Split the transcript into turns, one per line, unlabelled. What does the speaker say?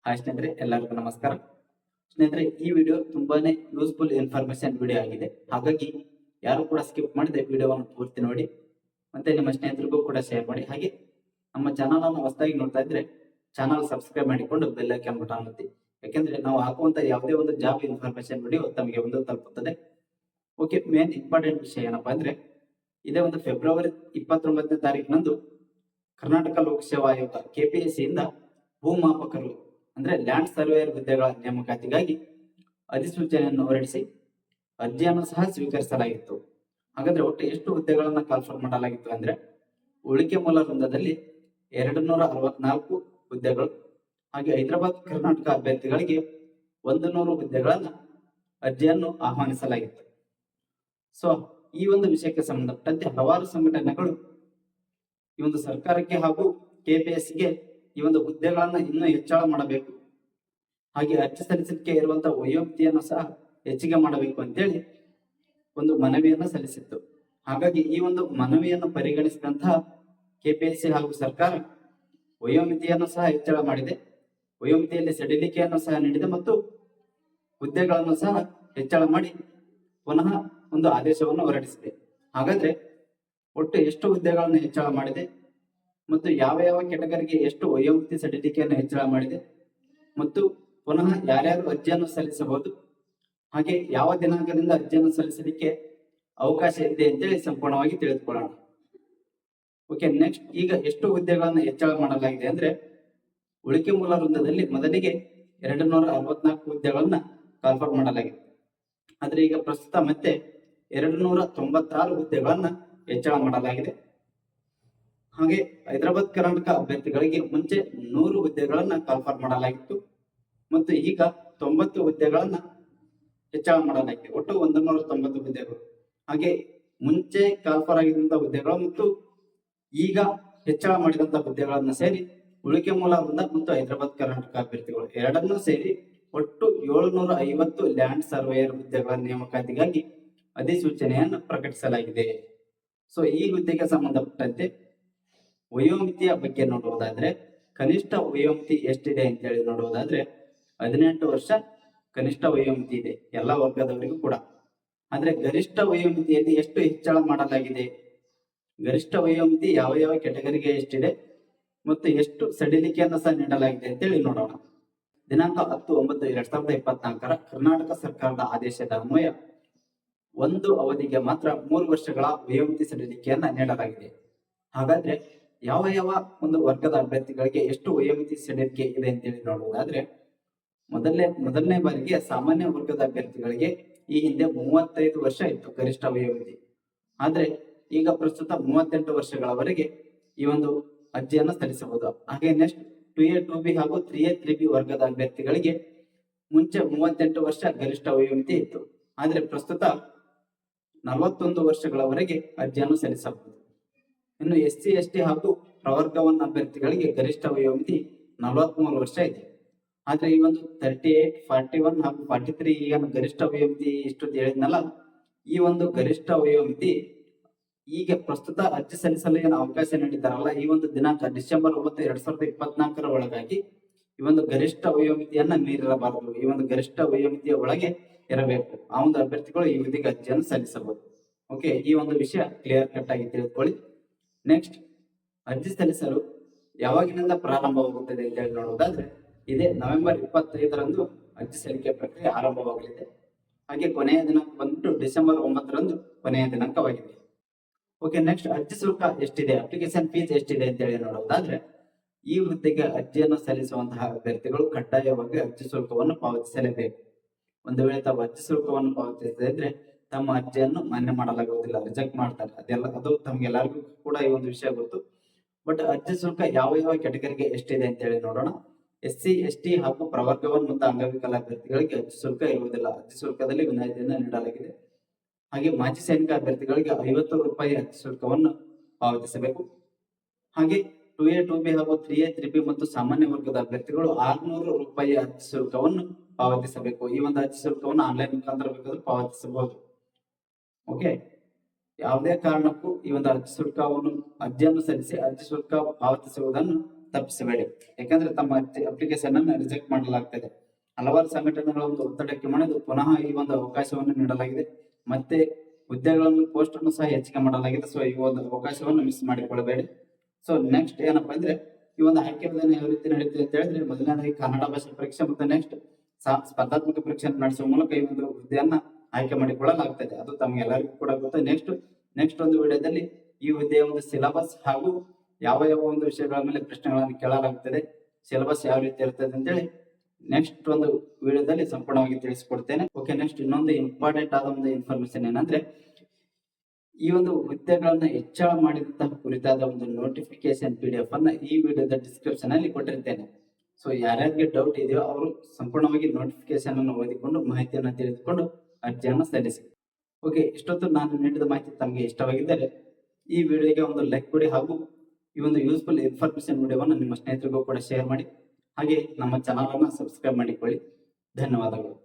Hi ಸ್ನೇಹಿತರೆ, ಎಲ್ಲರಿಗೂ ನಮಸ್ಕಾರ. ಸ್ನೇಹಿತರೆ, ಈ ವಿಡಿಯೋ ತುಂಬಾನೇ ಯೂಸ್ಫುಲ್ ಇನ್ಫಾರ್ಮೇಶನ್ ವಿಡಿಯೋ ಆಗಿದೆ. ಹಾಗಾಗಿ ಯಾರು ಕೂಡ ಸ್ಕಿಪ್ ಮಾಡದೆ ವಿಡಿಯೋವನ್ನು ಪೂರ್ತಿ ನೋಡಿ, ಮತ್ತೆ ನಿಮ್ಮ ಸ್ನೇಹಿತರಿಗೂ ಕೂಡ ಶೇರ್ ಮಾಡಿ. ಹಾಗೆ ನಮ್ಮ ಚಾನಲ್ ಅನ್ನು ಹೊಸದಾಗಿ ನೋಡ್ತಾ ಇದ್ರೆ ಚಾನಲ್ ಸಬ್ಸ್ಕ್ರೈಬ್ ಮಾಡಿಕೊಂಡು ಬೆಲ್ ಐಕಾನ್ ಬಟನ್ ಒತ್ತಿ. ಯಾಕೆಂದ್ರೆ ನಾವು ಹಾಕುವಂತ ಯಾವುದೇ ಒಂದು ಜಾಬ್ ಇನ್ಫಾರ್ಮೇಶನ್ ವಿಡಿಯೋ ತಮಗೆ ಒಂದು ತಲುಪುತ್ತದೆ. ಓಕೆ, ಮೇನ್ ಇಂಪಾರ್ಟೆಂಟ್ ವಿಷಯ ಏನಪ್ಪಾ ಅಂದ್ರೆ, ಇದೇ ಒಂದು ಫೆಬ್ರವರಿ 29ನೇ ತಾರೀಕಿನಂದು ಕರ್ನಾಟಕ ಲೋಕಸೇವಾ ಆಯೋಗ KPSC ಇಂದ ಭೂಮಾಪಕರು ಅಂದ್ರೆ ಲ್ಯಾಂಡ್ ಸರ್ವೇಯರ್ ಹುದ್ದೆಗಳ ನೇಮಕಾತಿಗಾಗಿ ಅಧಿಸೂಚನೆಯನ್ನು ಹೊರಡಿಸಿ ಅರ್ಜಿಯನ್ನು ಸಹ ಸ್ವೀಕರಿಸಲಾಗಿತ್ತು. ಹಾಗಾದ್ರೆ ಒಟ್ಟು ಎಷ್ಟು ಹುದ್ದೆಗಳನ್ನ ಕಾಲ್ಫರ್ ಮಾಡಲಾಗಿತ್ತು ಅಂದ್ರೆ, ಉಳಿಕೆ ಮೂಲ ವೃಂದದಲ್ಲಿ 264 ಹುದ್ದೆಗಳು, ಹಾಗೆ ಹೈದರಾಬಾದ್ ಕರ್ನಾಟಕ ಅಭ್ಯರ್ಥಿಗಳಿಗೆ 100 ಹುದ್ದೆಗಳನ್ನ ಅರ್ಜಿಯನ್ನು ಆಹ್ವಾನಿಸಲಾಗಿತ್ತು. ಸೊ ಈ ಒಂದು ವಿಷಯಕ್ಕೆ ಸಂಬಂಧಪಟ್ಟಂತೆ ಹಲವಾರು ಸಂಘಟನೆಗಳು ಈ ಒಂದು ಸರ್ಕಾರಕ್ಕೆ ಹಾಗೂ KPSCಗೆ ಈ ಒಂದು ಹುದ್ದೆಗಳನ್ನ ಇನ್ನೂ ಹೆಚ್ಚಳ ಮಾಡಬೇಕು, ಹಾಗೆ ಅರ್ಜಿ ಸಲ್ಲಿಸಲಿಕ್ಕೆ ಇರುವಂತಹ ವಯೋಮಿತಿಯನ್ನು ಸಹ ಹೆಚ್ಚಿಗೆ ಮಾಡಬೇಕು ಅಂತೇಳಿ ಒಂದು ಮನವಿಯನ್ನು ಸಲ್ಲಿಸಿತ್ತು. ಹಾಗಾಗಿ ಈ ಒಂದು ಮನವಿಯನ್ನು ಪರಿಗಣಿಸಿದಂತಹ KPSC ಹಾಗೂ ಸರ್ಕಾರ ವಯೋಮಿತಿಯನ್ನು ಸಹ ಹೆಚ್ಚಳ ಮಾಡಿದೆ, ವಯೋಮಿತಿಯಲ್ಲಿ ಸಡಿಲಿಕೆಯನ್ನು ಸಹ ನೀಡಿದೆ ಮತ್ತು ಹುದ್ದೆಗಳನ್ನು ಸಹ ಹೆಚ್ಚಳ ಮಾಡಿ ಪುನಃ ಒಂದು ಆದೇಶವನ್ನು ಹೊರಡಿಸಿದೆ. ಹಾಗಾದ್ರೆ ಒಟ್ಟು ಎಷ್ಟು ಹುದ್ದೆಗಳನ್ನು ಹೆಚ್ಚಳ ಮಾಡಿದೆ ಮತ್ತು ಯಾವ ಯಾವ ಕೆಟಗರಿಗೆ ಎಷ್ಟು ವಯೋಮಿತಿ ಸಡಿಲಿಕೆಯನ್ನು ಹೆಚ್ಚಳ ಮಾಡಿದೆ ಮತ್ತು ಪುನಃ ಯಾರ್ಯಾರು ಅರ್ಜಿಯನ್ನು ಸಲ್ಲಿಸಬಹುದು, ಹಾಗೆ ಯಾವ ದಿನಾಂಕದಿಂದ ಅರ್ಜಿಯನ್ನು ಸಲ್ಲಿಸಲಿಕ್ಕೆ ಅವಕಾಶ ಇದೆ ಅಂತೇಳಿ ಸಂಪೂರ್ಣವಾಗಿ ತಿಳಿದುಕೊಳ್ಳೋಣ. ಓಕೆ, ನೆಕ್ಸ್ಟ್ ಈಗ ಎಷ್ಟು ಹುದ್ದೆಗಳನ್ನು ಹೆಚ್ಚಳ ಮಾಡಲಾಗಿದೆ ಅಂದ್ರೆ, ಉಳಿಕೆ ಮೂಲ ವೃಂದದಲ್ಲಿ ಮೊದಲಿಗೆ 264 ಹುದ್ದೆಗಳನ್ನ ಕಾಲ್ಫರ್ ಮಾಡಲಾಗಿದೆ. ಆದ್ರೆ ಈಗ ಪ್ರಸ್ತುತ ಮತ್ತೆ 296 ಹುದ್ದೆಗಳನ್ನ ಹೆಚ್ಚಳ ಮಾಡಲಾಗಿದೆ. ಹಾಗೆ ಹೈದರಾಬಾದ್ ಕರ್ನಾಟಕ ಅಭ್ಯರ್ಥಿಗಳಿಗೆ ಮುಂಚೆ 100 ಹುದ್ದೆಗಳನ್ನ ಕಾಲ್ಫರ್ ಮಾಡಲಾಗಿತ್ತು ಮತ್ತು ಈಗ 90 ಹುದ್ದೆಗಳನ್ನ ಹೆಚ್ಚಳ ಮಾಡಲಾಗಿದೆ. ಒಟ್ಟು 190 ಹುದ್ದೆಗಳು. ಹಾಗೆ ಮುಂಚೆ ಕಾಲ್ಫರ್ ಆಗಿದ್ದಂತಹ ಹುದ್ದೆಗಳು ಮತ್ತು ಈಗ ಹೆಚ್ಚಳ ಮಾಡಿದಂತಹ ಹುದ್ದೆಗಳನ್ನ ಸೇರಿ ಉಳಿಕೆ ಮೂಲ ವೃಂದ ಮತ್ತು ಹೈದರಾಬಾದ್ ಕರ್ನಾಟಕ ಅಭ್ಯರ್ಥಿಗಳು ಎರಡನ್ನೂ ಸೇರಿ ಒಟ್ಟು 750 ಲ್ಯಾಂಡ್ ಸರ್ವೇಯರ್ ಹುದ್ದೆಗಳ ನೇಮಕಾತಿಗಾಗಿ ಅಧಿಸೂಚನೆಯನ್ನು ಪ್ರಕಟಿಸಲಾಗಿದೆ. ಸೊ ಈ ಹುದ್ದೆಗೆ ಸಂಬಂಧಪಟ್ಟಂತೆ ವಯೋಮಿತಿಯ ಬಗ್ಗೆ ನೋಡುವುದಾದ್ರೆ, ಕನಿಷ್ಠ ವಯೋಮಿತಿ ಎಷ್ಟಿದೆ ಅಂತೇಳಿ ನೋಡುವುದಾದ್ರೆ 18 ವರ್ಷ ಕನಿಷ್ಠ ವಯೋಮಿತಿ ಇದೆ ಎಲ್ಲ ವರ್ಗದವರಿಗೂ ಕೂಡ. ಆದ್ರೆ ಗರಿಷ್ಠ ವಯೋಮಿತಿಯಲ್ಲಿ ಎಷ್ಟು ಹೆಚ್ಚಳ ಮಾಡಲಾಗಿದೆ, ಗರಿಷ್ಠ ವಯೋಮಿತಿ ಯಾವ ಯಾವ ಕೆಟಗರಿಗೆ ಎಷ್ಟಿದೆ ಮತ್ತು ಎಷ್ಟು ಸಡಿಲಿಕೆಯನ್ನು ಸಹ ನೀಡಲಾಗಿದೆ ಅಂತೇಳಿ ನೋಡೋಣ. ದಿನಾಂಕ 10/9/2024 ಕರ್ನಾಟಕ ಸರ್ಕಾರದ ಆದೇಶದ ಅನ್ವಯ ಒಂದು ಅವಧಿಗೆ ಮಾತ್ರ 3 ವರ್ಷಗಳ ವಯೋಮಿತಿ ಸಡಿಲಿಕೆಯನ್ನ ನೀಡಲಾಗಿದೆ. ಹಾಗಾದ್ರೆ ಯಾವ ಯಾವ ಒಂದು ವರ್ಗದ ಅಭ್ಯರ್ಥಿಗಳಿಗೆ ಎಷ್ಟು ವಯೋಮಿತಿ ಸಡಿಲಿಕೆ ಇದೆ ಅಂತೇಳಿ ನೋಡುವುದಾದ್ರೆ, ಮೊದಲನೇ ಬಾರಿಗೆ ಸಾಮಾನ್ಯ ವರ್ಗದ ಅಭ್ಯರ್ಥಿಗಳಿಗೆ ಈ ಹಿಂದೆ 35 ವರ್ಷ ಇತ್ತು ಗರಿಷ್ಠ ವಯೋಮಿತಿ. ಆದ್ರೆ ಈಗ ಪ್ರಸ್ತುತ 38 ವರ್ಷಗಳವರೆಗೆ ಈ ಒಂದು ಅರ್ಜಿಯನ್ನು ಸಲ್ಲಿಸಬಹುದು. ಹಾಗೆ ನೆಕ್ಸ್ಟ್ 2A 2B ಹಾಗೂ 3A 3B ವರ್ಗದ ಅಭ್ಯರ್ಥಿಗಳಿಗೆ ಮುಂಚೆ 38 ವರ್ಷ ಗರಿಷ್ಠ ವಯೋಮಿತಿ ಇತ್ತು. ಆದ್ರೆ ಪ್ರಸ್ತುತ 41 ವರ್ಷಗಳವರೆಗೆ ಅರ್ಜಿಯನ್ನು ಸಲ್ಲಿಸಬಹುದು. ಇನ್ನು SC ST ಹಾಗೂ ಪ್ರವರ್ಗ 1 ಅಭ್ಯರ್ಥಿಗಳಿಗೆ ಗರಿಷ್ಠ ವಯೋಮಿತಿ 43 ವರ್ಷ ಇದೆ. ಆದ್ರೆ ಈ ಒಂದು 38, 41 ಹಾಗೂ 43 ಈಗ ಗರಿಷ್ಠ ವಯೋಮಿತಿ ಇಷ್ಟು ಹೇಳಿದ್ನಲ್ಲ, ಈ ಒಂದು ಗರಿಷ್ಠ ವಯೋಮಿತಿ ಈಗ ಪ್ರಸ್ತುತ ಅರ್ಜಿ ಸಲ್ಲಿಸಲು ಏನು ಅವಕಾಶ ನೀಡಿದ್ದಾರಲ್ಲ, ಈ ಒಂದು ದಿನಾಂಕ ಡಿಸೆಂಬರ್ 9, 2024 ಒಳಗಾಗಿ ಈ ಒಂದು ಗರಿಷ್ಠ ವಯೋಮಿತಿಯನ್ನ ಮೀರಿರಬಾರದು. ಈ ಒಂದು ಗರಿಷ್ಠ ವಯೋಮಿತಿಯ ಒಳಗೆ ಇರಬೇಕು. ಆ ಒಂದು ಅಭ್ಯರ್ಥಿಗಳು ಈ ಹುದ್ದೆಗೆ ಅರ್ಜಿಯನ್ನು ಸಲ್ಲಿಸಬಹುದು. ಓಕೆ, ಈ ಒಂದು ವಿಷಯ ಕ್ಲಿಯರ್ ಕಟ್ ಆಗಿ ತಿಳಿದುಕೊಳ್ಳಿ. ನೆಕ್ಸ್ಟ್, ಅರ್ಜಿ ಸಲ್ಲಿಸಲು ಯಾವಾಗಿನಿಂದ ಪ್ರಾರಂಭವಾಗುತ್ತದೆ ಅಂತ ಹೇಳಿ ನೋಡುವುದಾದ್ರೆ, ಇದೇ ನವೆಂಬರ್ 25ರಂದು ಅರ್ಜಿ ಸಲ್ಲಿಕೆ ಪ್ರಕ್ರಿಯೆ ಆರಂಭವಾಗಲಿದೆ. ಹಾಗೆ ಕೊನೆಯ ದಿನಾಂಕ ಬಂದ್ಬಿಟ್ಟು ಡಿಸೆಂಬರ್ 9ರಂದು ಕೊನೆಯ ದಿನಾಂಕವಾಗಿದೆ. ಓಕೆ, ನೆಕ್ಸ್ಟ್ ಅರ್ಜಿ ಶುಲ್ಕ ಎಷ್ಟಿದೆ, ಅಪ್ಲಿಕೇಶನ್ ಫೀಸ್ ಎಷ್ಟಿದೆ ಅಂತ ಹೇಳಿ ನೋಡುವುದಾದ್ರೆ, ಈ ಹುದ್ದೆಗೆ ಅರ್ಜಿಯನ್ನು ಸಲ್ಲಿಸುವಂತಹ ಅಭ್ಯರ್ಥಿಗಳು ಕಡ್ಡಾಯವಾಗಿ ಅರ್ಜಿ ಶುಲ್ಕವನ್ನು ಪಾವತಿಸಲೇಬೇಕು. ಒಂದು ವೇಳೆ ತಾವು ಅರ್ಜಿ ಶುಲ್ಕವನ್ನು ಪಾವತಿಸದಿದ್ರೆ ತಮ್ಮ ಅರ್ಜಿಯನ್ನು ಮಾನ್ಯ ಮಾಡಲಾಗುವುದಿಲ್ಲ, ರಿಜೆಕ್ಟ್ ಮಾಡ್ತಾರೆ. ಅದು ತಮ್ಗೆಲ್ಲರಿಗೂ ಕೂಡ ಈ ಒಂದು ವಿಷಯ ಗೊತ್ತು. ಬಟ್ ಅರ್ಜಿ ಶುಲ್ಕ ಯಾವ ಯಾವ ಕೆಟಗರಿಗೆ ಎಷ್ಟಿದೆ ಅಂತ ಹೇಳಿ ನೋಡೋಣ. SC ST ಹಾಗೂ ಪ್ರವರ್ಗ 1 ಮತ್ತು ಅಂಗವಿಕಲ ಅಭ್ಯರ್ಥಿಗಳಿಗೆ ಅರ್ಜಿ ಶುಲ್ಕ ಇರುವುದಿಲ್ಲ. ಅರ್ಜಿ ಶುಲ್ಕದಲ್ಲಿ ವಿನಾಯಿತಿಯನ್ನು ನೀಡಲಾಗಿದೆ. ಹಾಗೆ ಮಾಜಿ ಸೈನಿಕ ಅಭ್ಯರ್ಥಿಗಳಿಗೆ 50 ರೂಪಾಯಿ ಅರ್ಜಿ ಶುಲ್ಕವನ್ನು ಪಾವತಿಸಬೇಕು. ಹಾಗೆ 2A 2B ಹಾಗೂ 3A 3B ಮತ್ತು ಸಾಮಾನ್ಯ ವರ್ಗದ ಅಭ್ಯರ್ಥಿಗಳು 600 ರೂಪಾಯಿ ಅರ್ಜಿ ಶುಲ್ಕವನ್ನು ಪಾವತಿಸಬೇಕು. ಈ ಒಂದು ಅರ್ಜಿ ಶುಲ್ಕವನ್ನು ಆನ್ಲೈನ್ ಮುಖಾಂತರ ಬೇಕಾದ್ರೂ ಪಾವತಿಸಬಹುದು. ಓಕೆ, ಯಾವುದೇ ಕಾರಣಕ್ಕೂ ಈ ಒಂದು ಅರ್ಜಿಯನ್ನು ಸಲ್ಲಿಸಿ ಅರ್ಜಿ ಶುಲ್ಕ ಪಾವತಿಸುವುದನ್ನು ತಪ್ಪಿಸಬೇಡಿ. ಯಾಕಂದ್ರೆ ತಮ್ಮ ಅಪ್ಲಿಕೇಶನ್ ಅನ್ನು ರಿಜೆಕ್ಟ್ ಮಾಡಲಾಗ್ತದೆ. ಹಲವಾರು ಸಂಘಟನೆಗಳ ಒಂದು ಒತ್ತಡಕ್ಕೆ ಮಣಿದು ಪುನಃ ಈ ಒಂದು ಅವಕಾಶವನ್ನು ನೀಡಲಾಗಿದೆ. ಮತ್ತೆ ಹುದ್ದೆಗಳನ್ನು ಪೋಸ್ಟ್ ಅನ್ನು ಸಹ ಹೆಚ್ಚಿಗೆ ಮಾಡಲಾಗಿದೆ. ಸೊ ಈ ಒಂದು ಅವಕಾಶವನ್ನು ಮಿಸ್ ಮಾಡಿಕೊಳ್ಳಬೇಡಿ. ಸೊ ನೆಕ್ಸ್ಟ್ ಏನಪ್ಪಾ ಅಂದ್ರೆ ಈ ಒಂದು ಆಯ್ಕೆ ವಿಧಾನ ಯಾವ ರೀತಿ ನಡೀತದೆ ಅಂತ ಹೇಳಿದ್ರೆ, ಮೊದಲನೇದಾಗಿ ಕನ್ನಡ ಭಾಷೆ ಪರೀಕ್ಷೆ ಮತ್ತು ನೆಕ್ಸ್ಟ್ ಸ್ಪರ್ಧಾತ್ಮಕ ಪರೀಕ್ಷೆ ನಡೆಸುವ ಮೂಲಕ ಈ ಒಂದು ಹುದ್ದೆಯನ್ನ ಆಯ್ಕೆ ಮಾಡಿಕೊಳ್ಳಲಾಗ್ತದೆ. ಅದು ತಮಗೆಲ್ಲರಿಗೂ ಕೂಡ ಗೊತ್ತು. ನೆಕ್ಸ್ಟ್ ಒಂದು ವಿಡಿಯೋದಲ್ಲಿ ಈ ಹುದ್ದೆಯ ಒಂದು ಸಿಲೆಬಸ್ ಹಾಗೂ ಯಾವ ಒಂದು ವಿಷಯಗಳ ಮೇಲೆ ಪ್ರಶ್ನೆಗಳನ್ನು ಕೇಳಲಾಗುತ್ತದೆ, ಸಿಲೆಬಸ್ ಯಾವ ರೀತಿ ಇರ್ತದೆ ಅಂತೇಳಿ ನೆಕ್ಸ್ಟ್ ಒಂದು ವಿಡಿಯೋದಲ್ಲಿ ಸಂಪೂರ್ಣವಾಗಿ ತಿಳಿಸಿಕೊಡ್ತೇನೆ. ಓಕೆ, ನೆಕ್ಸ್ಟ್ ಇನ್ನೊಂದು ಇಂಪಾರ್ಟೆಂಟ್ ಆದ ಒಂದು ಇನ್ಫಾರ್ಮೇಶನ್ ಏನಂದ್ರೆ, ಈ ಒಂದು ಹುದ್ದೆಗಳನ್ನ ಹೆಚ್ಚಳ ಮಾಡಿದಂತಹ ಕುರಿತಾದ ಒಂದು ನೋಟಿಫಿಕೇಶನ್ PDF ಅನ್ನ ಈ ವಿಡಿಯೋದ ಡಿಸ್ಕ್ರಿಪ್ಷನ್ ಅಲ್ಲಿ ಕೊಟ್ಟಿರ್ತೇನೆ. ಸೊ ಯಾರ್ಯಾರಿಗೆ ಡೌಟ್ ಇದೆಯೋ ಅವರು ಸಂಪೂರ್ಣವಾಗಿ ನೋಟಿಫಿಕೇಶನ್ ಅನ್ನು ಓದಿಕೊಂಡು ಮಾಹಿತಿಯನ್ನು ತಿಳಿದುಕೊಂಡು ಅರ್ಜಿಯನ್ನು ಸಲ್ಲಿಸಿ. ಓಕೆ, ಇಷ್ಟೊತ್ತು ನಾನು ನೀಡಿದ ಮಾಹಿತಿ ತಮಗೆ ಇಷ್ಟವಾಗಿದ್ದರೆ ಈ ವಿಡಿಯೋಗೆ ಒಂದು ಲೈಕ್ ಕೊಡಿ ಹಾಗೂ ಈ ಒಂದು ಯೂಸ್ಫುಲ್ ಇನ್ಫಾರ್ಮೇಶನ್ ವಿಡಿಯೋವನ್ನು ನಿಮ್ಮ ಸ್ನೇಹಿತರಿಗೂ ಕೂಡ ಶೇರ್ ಮಾಡಿ. ಹಾಗೆ ನಮ್ಮ ಚಾನಲ್ ಅನ್ನು ಸಬ್ಸ್ಕ್ರೈಬ್ ಮಾಡಿಕೊಳ್ಳಿ. ಧನ್ಯವಾದಗಳು.